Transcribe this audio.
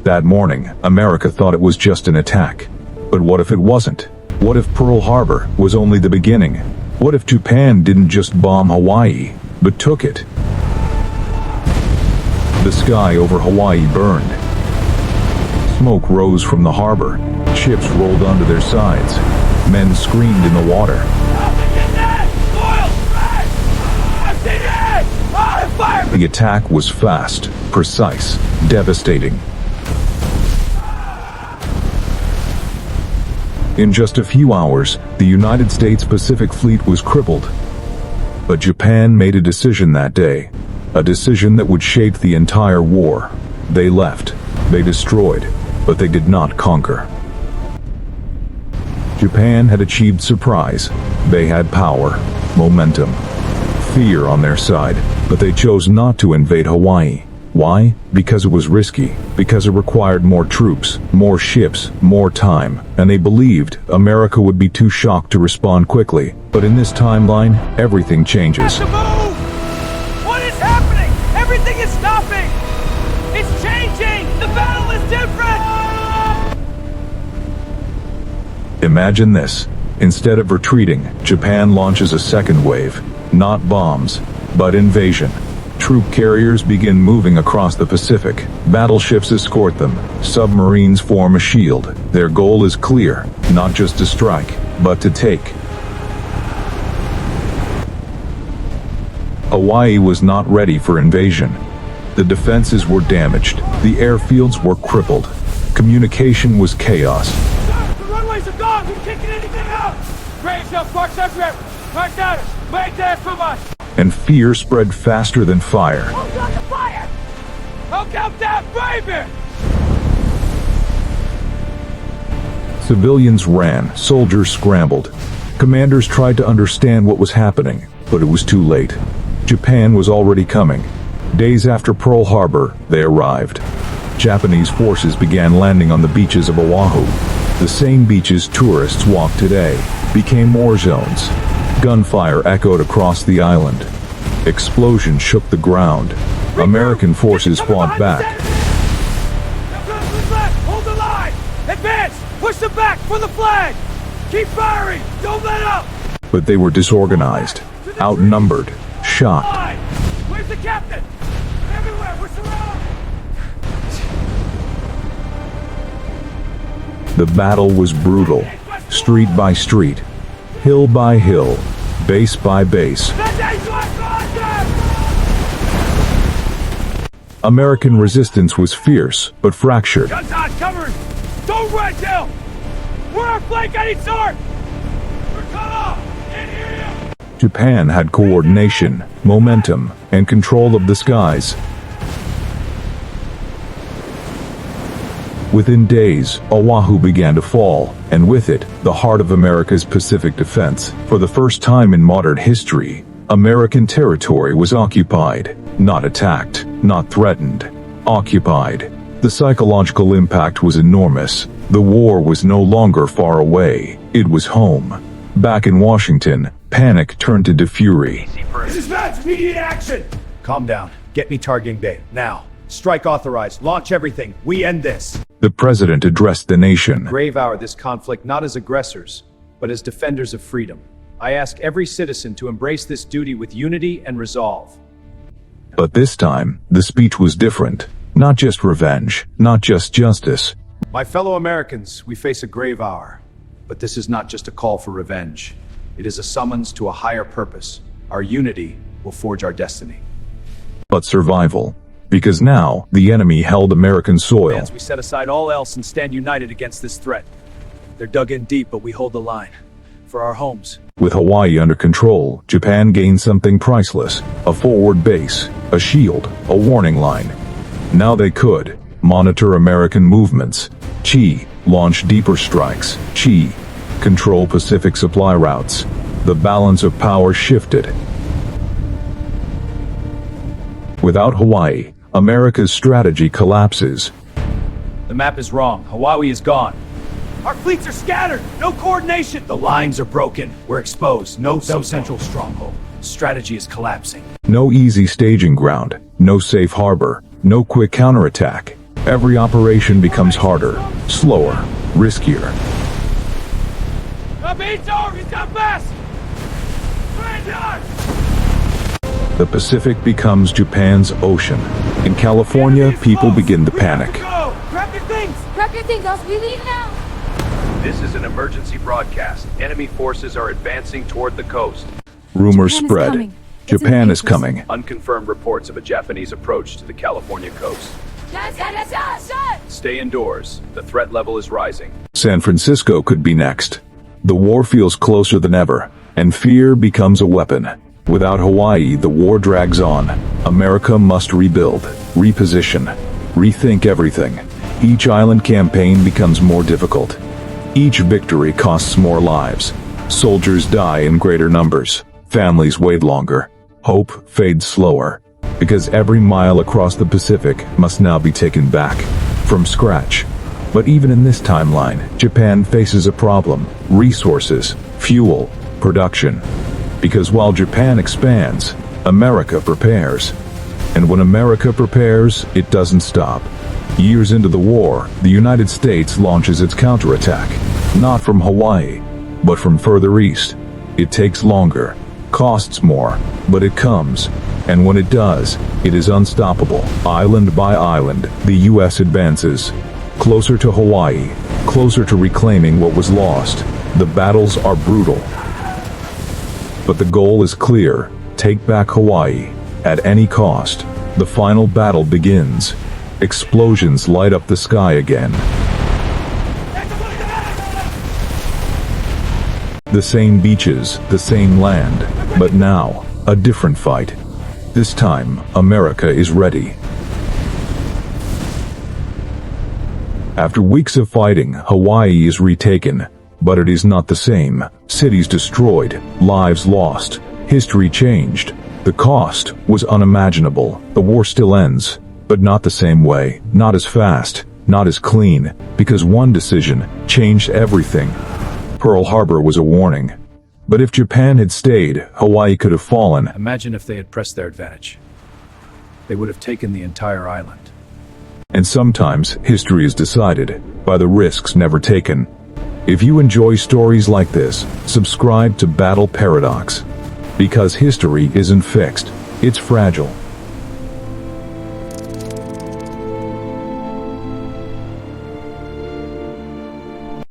That morning, America thought it was just an attack. But what if it wasn't? What if Pearl Harbor was only the beginning? What if Japan didn't just bomb Hawaii, but took it? The sky over Hawaii burned. Smoke rose from the harbor. Ships rolled onto their sides. Men screamed in the water. The attack was fast, precise, devastating. In just a few hours, the United States Pacific Fleet was crippled. But Japan made a decision that day, a decision that would shape the entire war. They left, they destroyed, but they did not conquer. Japan had achieved surprise. They had power, momentum, fear on their side, but they chose not to invade Hawaii. Why? Because it was risky, because it required more troops, more ships, more time, and they believed America would be too shocked to respond quickly. But in this timeline, everything changes. Move! What is happening? Everything is stopping! It's changing! The battle is different! Imagine this. Instead of retreating, Japan launches a second wave. Not bombs, but invasion. Troop carriers begin moving across the Pacific. Battleships escort them. Submarines form a shield. Their goal is clear, not just to strike, but to take. Hawaii was not ready for invasion. The defenses were damaged. The airfields were crippled. Communication was chaos. Sir, the runways are gone! We're kicking anything out! Range up, marks everywhere! Mark that! Make that from us! And fear spread faster than fire. Hold on to fire! Look out that baby! Civilians ran, soldiers scrambled. Commanders tried to understand what was happening, but it was too late. Japan was already coming. Days after Pearl Harbor, they arrived. Japanese forces began landing on the beaches of Oahu. The same beaches tourists walk today became war zones. Gunfire echoed across the island. Explosions shook the ground. American forces fought back. Hold the line! Advance! Push them back for the flag! Keep firing! Don't let up! But they were disorganized, outnumbered, shocked. Where's the captain? Everywhere! We're surrounded! The battle was brutal. Street by street, hill by hill, base by base. American resistance was fierce, but fractured. Guns on, cover! Don't run down! We're our flank on each sword! We're cut off! Can't hear you! Japan had coordination, momentum, and control of the skies. Within days, Oahu began to fall, and with it, the heart of America's Pacific defense. For the first time in modern history, American territory was occupied, not attacked, not threatened, occupied. The psychological impact was enormous. The war was no longer far away, it was home. Back in Washington, panic turned into fury. Dispatch, immediate action! Calm down. Get me targeting bay, now. Strike authorized. Launch everything. We end this. The president addressed the nation. Grave hour this conflict not as aggressors, but as defenders of freedom. I ask every citizen to embrace this duty with unity and resolve. But this time, the speech was different. Not just revenge, not just justice. My fellow Americans, we face a grave hour. But this is not just a call for revenge. It is a summons to a higher purpose. Our unity will forge our destiny. But survival. Because now, the enemy held American soil. As we set aside all else and stand united against this threat. They're dug in deep, but we hold the line. For our homes. With Hawaii under control, Japan gained something priceless. A forward base, a shield, a warning line. Now they could monitor American movements. Chi, launch deeper strikes. Chi, control Pacific supply routes. The balance of power shifted. Without Hawaii, America's strategy collapses. The map is wrong. Hawaii is gone. Our fleets are scattered! No coordination! The lines are broken. We're exposed. No central stronghold. Strategy is collapsing. No easy staging ground, no safe harbor, no quick counterattack. Every operation becomes harder, slower, riskier. He's over! He's got fast! The Pacific becomes Japan's ocean. In California, people begin to panic. Grab your things! Grab your things, else we leave now! This is an emergency broadcast. Enemy forces are advancing toward the coast. Rumors Japan is spread. coming. It's Japan in is the coming. Unconfirmed reports of a Japanese approach to the California coast. Stay indoors. The threat level is rising. San Francisco could be next. The war feels closer than ever, and fear becomes a weapon. Without Hawaii, the war drags on. America must rebuild, reposition, rethink everything. Each island campaign becomes more difficult. Each victory costs more lives. Soldiers die in greater numbers. Families wait longer. Hope fades slower. Because every mile across the Pacific must now be taken back, from scratch. But even in this timeline, Japan faces a problem: resources, fuel, production. Because while Japan expands, America prepares. And when America prepares, it doesn't stop. Years into the war, the United States launches its counterattack. Not from Hawaii, but from further east. It takes longer, costs more, but it comes. And when it does, it is unstoppable. Island by island, the U.S. advances. Closer to Hawaii, closer to reclaiming what was lost. The battles are brutal. But the goal is clear: take back Hawaii, at any cost. The final battle begins. Explosions light up the sky again. The same beaches, the same land, but now, a different fight. This time, America is ready. After weeks of fighting, Hawaii is retaken, but it is not the same. Cities destroyed, lives lost, history changed. The cost was unimaginable. The war still ends, but not the same way, not as fast, not as clean, because one decision changed everything. Pearl Harbor was a warning. But if Japan had stayed, Hawaii could have fallen. Imagine if they had pressed their advantage. They would have taken the entire island. And sometimes, history is decided by the risks never taken. If you enjoy stories like this, subscribe to Battle Paradox. Because history isn't fixed, it's fragile.